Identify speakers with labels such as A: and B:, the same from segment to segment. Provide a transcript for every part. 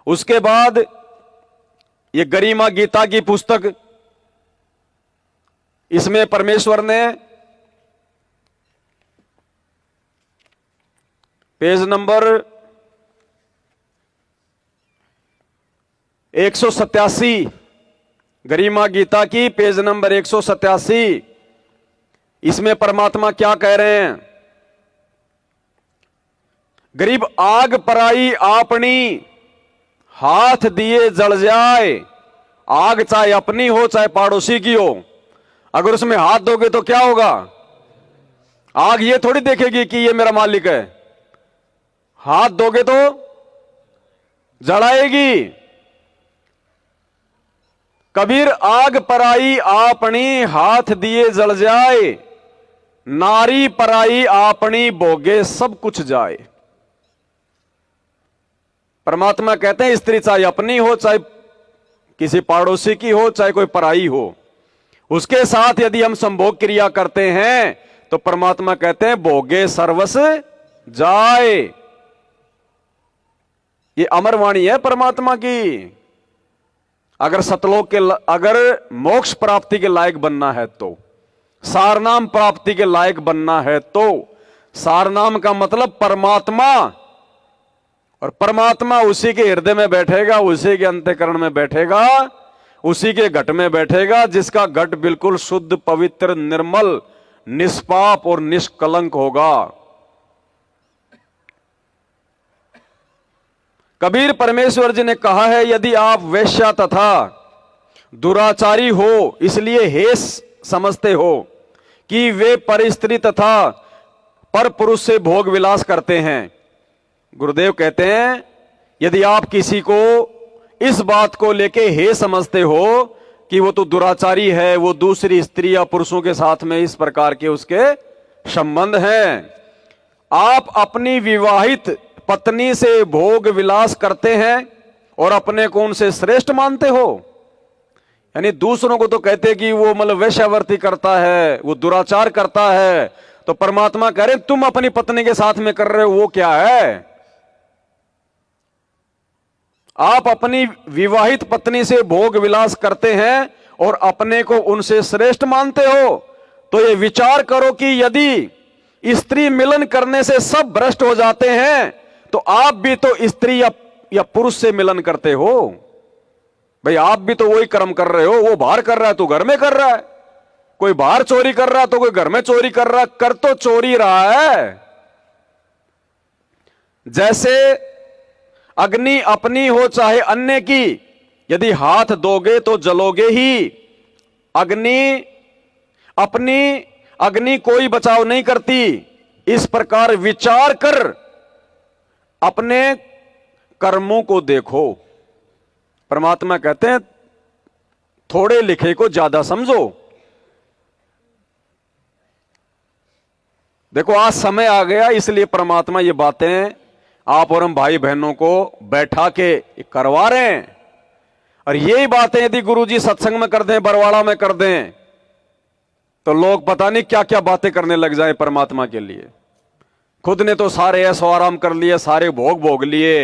A: उसके बाद ये गरिमा गीता की पुस्तक, इसमें परमेश्वर ने पेज नंबर 187, गरिमा गीता की पेज नंबर 187, इसमें परमात्मा क्या कह रहे हैं? गरीब आग पराई आपनी, हाथ दिए जल जाए। आग चाहे अपनी हो चाहे पड़ोसी की हो, अगर उसमें हाथ दोगे तो क्या होगा? आग ये थोड़ी देखेगी कि ये मेरा मालिक है, हाथ दोगे तो जलाएगी। कबीर आग पराई आपनी, हाथ दिए जल जाए। नारी पराई आपनी, भोगे सब कुछ जाए। परमात्मा कहते हैं स्त्री चाहे अपनी हो चाहे किसी पड़ोसी की हो चाहे कोई पराई हो, उसके साथ यदि हम संभोग क्रिया करते हैं तो परमात्मा कहते हैं भोगे सर्वस जाए। ये अमर वाणी है परमात्मा की। अगर सतलोक के, अगर मोक्ष प्राप्ति के लायक बनना है तो, सारनाम प्राप्ति के लायक बनना है तो, सारनाम का मतलब परमात्मा, और परमात्मा उसी के हृदय में बैठेगा, उसी के अंतःकरण में बैठेगा, उसी के घट में बैठेगा जिसका घट बिल्कुल शुद्ध, पवित्र, निर्मल, निष्पाप और निष्कलंक होगा। कबीर परमेश्वर जी ने कहा है, यदि आप वेश्या तथा दुराचारी हो इसलिए हेस समझते हो कि वे पर स्त्री तथा पर पुरुष से भोग विलास करते हैं, गुरुदेव कहते हैं यदि आप किसी को इस बात को लेके हे समझते हो कि वो तो दुराचारी है, वो दूसरी स्त्री या पुरुषों के साथ में इस प्रकार के उसके संबंध हैं, आप अपनी विवाहित पत्नी से भोग विलास करते हैं और अपने को उनसे श्रेष्ठ मानते हो। यानी दूसरों को तो कहते कि वो मतलब वेश्यावृत्ति करता है, वो दुराचार करता है, तो परमात्मा कह रहे तुम अपनी पत्नी के साथ में कर रहे हो वो क्या है? आप अपनी विवाहित पत्नी से भोग विलास करते हैं और अपने को उनसे श्रेष्ठ मानते हो। तो ये विचार करो कि यदि स्त्री मिलन करने से सब भ्रष्ट हो जाते हैं तो आप भी तो स्त्री या पुरुष से मिलन करते हो। भाई आप भी तो वही कर्म कर रहे हो, वो बाहर कर रहा है तो घर में कर रहा है, कोई बाहर चोरी कर रहा है तो कोई घर में चोरी कर रहा है, कर तो चोरी रहा है। जैसे अग्नि अपनी हो चाहे अन्य की, यदि हाथ दोगे तो जलोगे ही। अग्नि अपनी, अग्नि कोई बचाव नहीं करती। इस प्रकार विचार कर अपने कर्मों को देखो। परमात्मा कहते हैं थोड़े लिखे को ज्यादा समझो। देखो आज समय आ गया, इसलिए परमात्मा ये बातें आप और हम भाई बहनों को बैठा के करवा रहे हैं। और यही बातें यदि गुरुजी सत्संग में कर दें, बरवाड़ा में कर दें, तो लोग पता नहीं क्या क्या बातें करने लग जाए परमात्मा के लिए। खुद ने तो सारे ऐसो आराम कर लिए, सारे भोग भोग लिए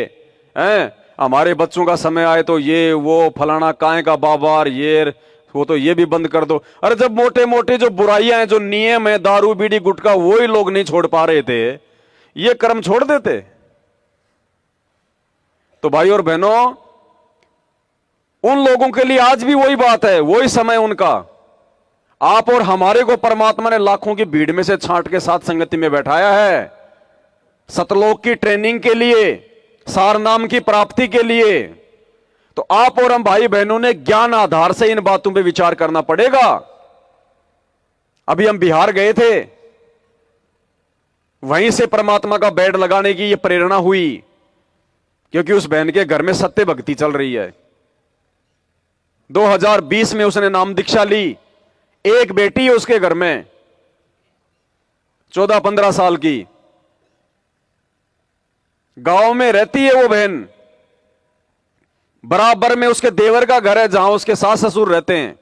A: हैं। हमारे बच्चों का समय आए तो ये वो फलाना काहे का बाबा, ये वो तो ये भी बंद कर दो। अरे जब मोटे मोटे जो बुराइयां हैं, जो नियम है, दारू बीड़ी गुटखा, वो ही लोग नहीं छोड़ पा रहे थे, ये कर्म छोड़ देते। तो भाई और बहनों, उन लोगों के लिए आज भी वही बात है, वही समय उनका। आप और हमारे को परमात्मा ने लाखों की भीड़ में से छांट के साथ संगति में बैठाया है, सतलोक की ट्रेनिंग के लिए, सारनाम की प्राप्ति के लिए। तो आप और हम भाई बहनों ने ज्ञान आधार से इन बातों पे विचार करना पड़ेगा। अभी हम बिहार गए थे, वहीं से परमात्मा का बेड लगाने की ये प्रेरणा हुई, क्योंकि उस बहन के घर में सत्य भक्ति चल रही है। 2020 में उसने नाम दीक्षा ली। एक बेटी है उसके घर में, 14-15 साल की, गांव में रहती है वो बहन। बराबर में उसके देवर का घर है जहां उसके सास ससुर रहते हैं।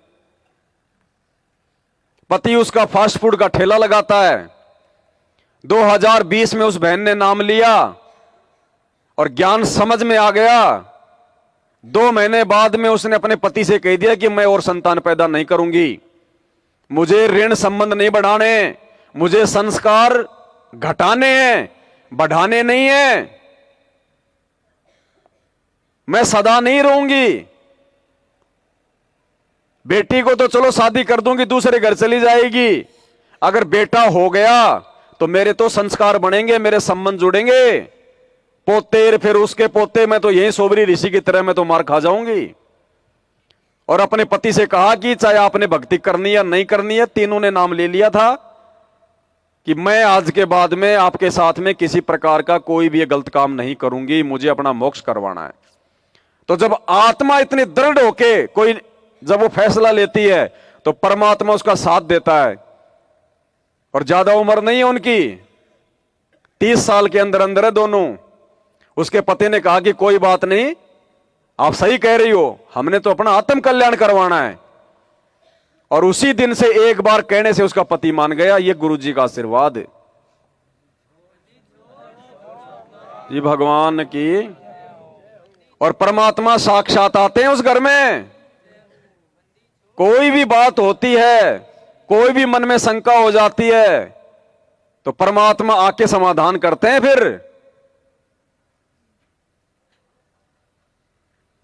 A: पति उसका फास्ट फूड का ठेला लगाता है। 2020 में उस बहन ने नाम लिया और ज्ञान समझ में आ गया 2 महीने बाद में उसने अपने पति से कह दिया कि मैं और संतान पैदा नहीं करूंगी, मुझे ऋण संबंध नहीं बढ़ाने, मुझे संस्कार घटाने हैं, बढ़ाने नहीं है, मैं सदा नहीं रहूंगी। बेटी को तो चलो शादी कर दूंगी, दूसरे घर चली जाएगी, अगर बेटा हो गया तो मेरे तो संस्कार बनेंगे, मेरे संबंध जुड़ेंगे, पोते फिर उसके पोते, मैं तो यही सोबरी ऋषि की तरह मैं तो मार खा जाऊंगी। और अपने पति से कहा कि चाहे आपने भक्ति करनी या नहीं करनी है, तीनों ने नाम ले लिया था कि मैं आज के बाद में आपके साथ में किसी प्रकार का कोई भी गलत काम नहीं करूंगी, मुझे अपना मोक्ष करवाना है। तो जब आत्मा इतनी दृढ़ होके कोई जब वो फैसला लेती है तो परमात्मा उसका साथ देता है। और ज्यादा उम्र नहीं है उनकी, 30 साल के अंदर अंदर है दोनों। उसके पति ने कहा कि कोई बात नहीं, आप सही कह रही हो, हमने तो अपना आत्म कल्याण करवाना है। और उसी दिन से एक बार कहने से उसका पति मान गया। ये गुरुजी का आशीर्वाद है जी, भगवान की। और परमात्मा साक्षात आते हैं उस घर में। कोई भी बात होती है, कोई भी मन में शंका हो जाती है तो परमात्मा आके समाधान करते हैं। फिर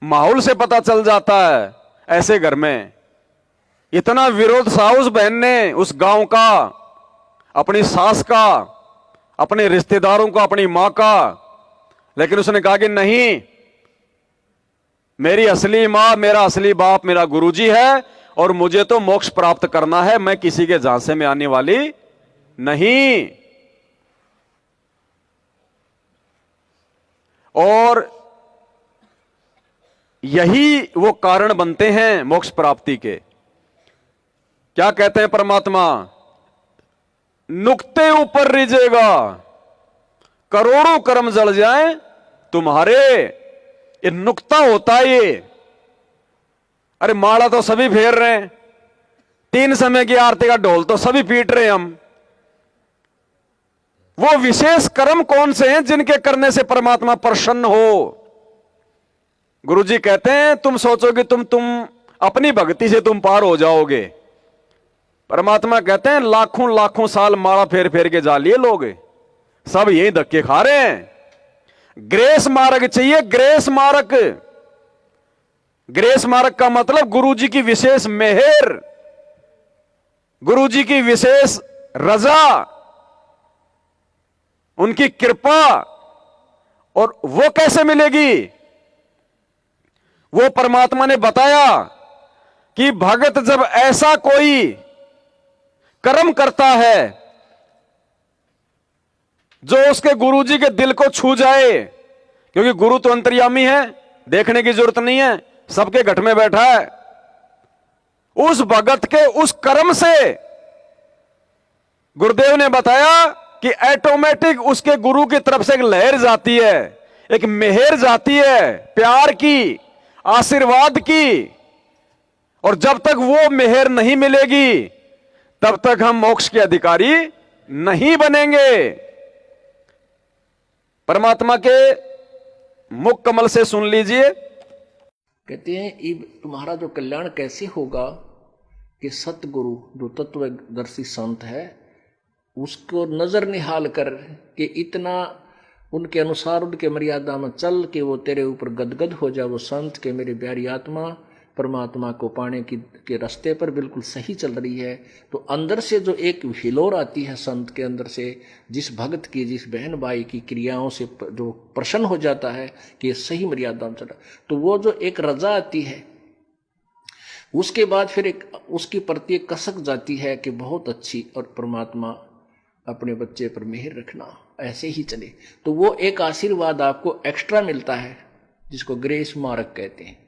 A: माहौल से पता चल जाता है। ऐसे घर में इतना विरोध था उस बहन ने, उस गांव का, अपनी सास का, अपने रिश्तेदारों का, अपनी मां का, लेकिन उसने कहा कि नहीं, मेरी असली मां, मेरा असली बाप मेरा गुरुजी है और मुझे तो मोक्ष प्राप्त करना है, मैं किसी के झांसे में आने वाली नहीं। और यही वो कारण बनते हैं मोक्ष प्राप्ति के। क्या कहते हैं परमात्मा? नुक्ते ऊपर रिजेगा, करोड़ों कर्म जल जाएं तुम्हारे। ये नुक्ता होता है ये। अरे माला तो सभी फेर रहे हैं, 3 समय की आरती का ढोल तो सभी पीट रहे हैं हम। वो विशेष कर्म कौन से हैं जिनके करने से परमात्मा प्रसन्न हो? गुरुजी कहते हैं तुम सोचोगे तुम अपनी भक्ति से तुम पार हो जाओगे। परमात्मा कहते हैं लाखों लाखों साल माला फेर फेर के जा लिए लोग, सब यही धक्के खा रहे हैं। ग्रेस मार्ग चाहिए, ग्रेस मार्ग। ग्रेस मार्ग का मतलब गुरुजी की विशेष मेहर, गुरुजी की विशेष रजा, उनकी कृपा। और वो कैसे मिलेगी? वो परमात्मा ने बताया कि भगत जब ऐसा कोई कर्म करता है जो उसके गुरुजी के दिल को छू जाए, क्योंकि गुरु तो अंतर्यामी है, देखने की जरूरत नहीं है, सबके घट में बैठा है। उस भगत के उस कर्म से गुरुदेव ने बताया कि ऑटोमेटिक उसके गुरु की तरफ से एक लहर जाती है, एक मेहर जाती है, प्यार की, आशीर्वाद की। और जब तक वो मेहर नहीं मिलेगी तब तक हम मोक्ष के अधिकारी नहीं बनेंगे। परमात्मा के मुख कमल से सुन लीजिए।
B: कहते हैं तुम्हारा जो कल्याण कैसे होगा कि सतगुरु जो तत्वदर्शी संत है उसको नजर निहाल कर कि इतना उनके अनुसार उनके मर्यादा में चल के वो तेरे ऊपर गदगद हो जाए। वो संत के मेरी प्यारी आत्मा परमात्मा को पाने के रास्ते पर बिल्कुल सही चल रही है। तो अंदर से जो एक हिलोर आती है संत के अंदर से, जिस भक्त की, जिस बहन भाई की क्रियाओं से जो प्रसन्न हो जाता है कि ये सही मर्यादा में चला, तो वो जो एक रजा आती है उसके बाद फिर एक उसकी प्रति एक कसक जाती है कि बहुत अच्छी, और परमात्मा अपने बच्चे पर मेहर रखना, ऐसे ही चले। तो वो एक आशीर्वाद आपको एक्स्ट्रा मिलता है जिसको ग्रेस मार्ग कहते हैं।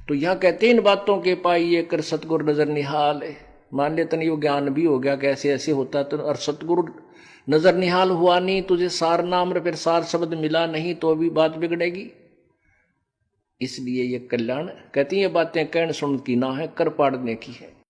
B: तो यहां कहते हैं इन बातों के पाइए कर सतगुरु नजर निहाल है। मान लेते नहीं वो ज्ञान भी हो गया कैसे ऐसे होता तो, और सतगुरु नजर निहाल हुआ नहीं, तुझे सार नाम फिर सार शब्द मिला नहीं तो भी बात बिगड़ेगी। इसलिए ये कल्याण कहती है बातें कहने सुन की ना है, कर पाड़ने की है।